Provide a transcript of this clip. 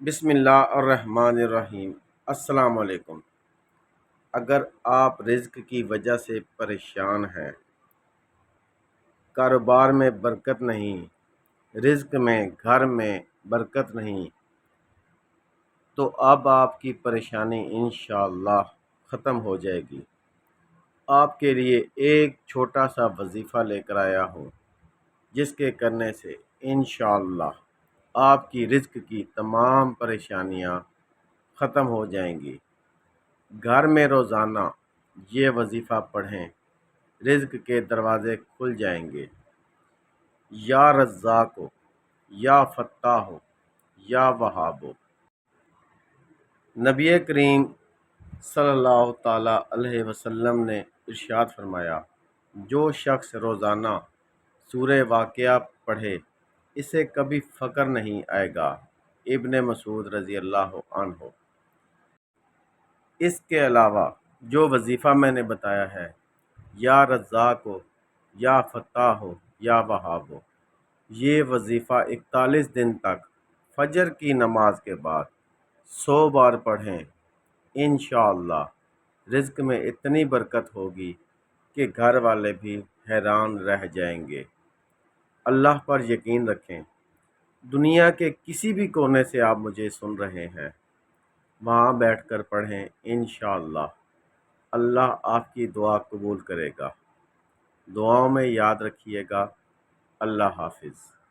بسم اللہ الرحمن الرحیم۔ السلام علیکم۔ اگر آپ رزق کی وجہ سے پریشان ہیں، کاروبار میں برکت نہیں، رزق میں، گھر میں برکت نہیں، تو اب آپ کی پریشانی انشاءاللہ ختم ہو جائے گی۔ آپ کے لیے ایک چھوٹا سا وظیفہ لے کر آیا ہوں، جس کے کرنے سے انشاءاللہ آپ کی رزق کی تمام پریشانیاں ختم ہو جائیں گی۔ گھر میں روزانہ یہ وظیفہ پڑھیں، رزق کے دروازے کھل جائیں گے۔ یا رزاق ہو، یا فتاح ہو، یا وہاب ہو۔ نبی کریم صلی اللہ تعالیٰ علیہ وسلم نے ارشاد فرمایا، جو شخص روزانہ سورہ واقعہ پڑھے اسے کبھی فقر نہیں آئے گا۔ ابن مسعود رضی اللہ عنہ۔ اس کے علاوہ جو وظیفہ میں نے بتایا ہے، یا رزاق ہو، یا فتاح ہو، یا وہاب ہو، یہ وظیفہ 41 دن تک فجر کی نماز کے بعد 100 بار پڑھیں۔ انشاءاللہ رزق میں اتنی برکت ہوگی کہ گھر والے بھی حیران رہ جائیں گے۔ اللہ پر یقین رکھیں۔ دنیا کے کسی بھی کونے سے آپ مجھے سن رہے ہیں، وہاں بیٹھ کر پڑھیں، انشاءاللہ اللہ آپ کی دعا قبول کرے گا۔ دعاؤں میں یاد رکھیے گا۔ اللہ حافظ۔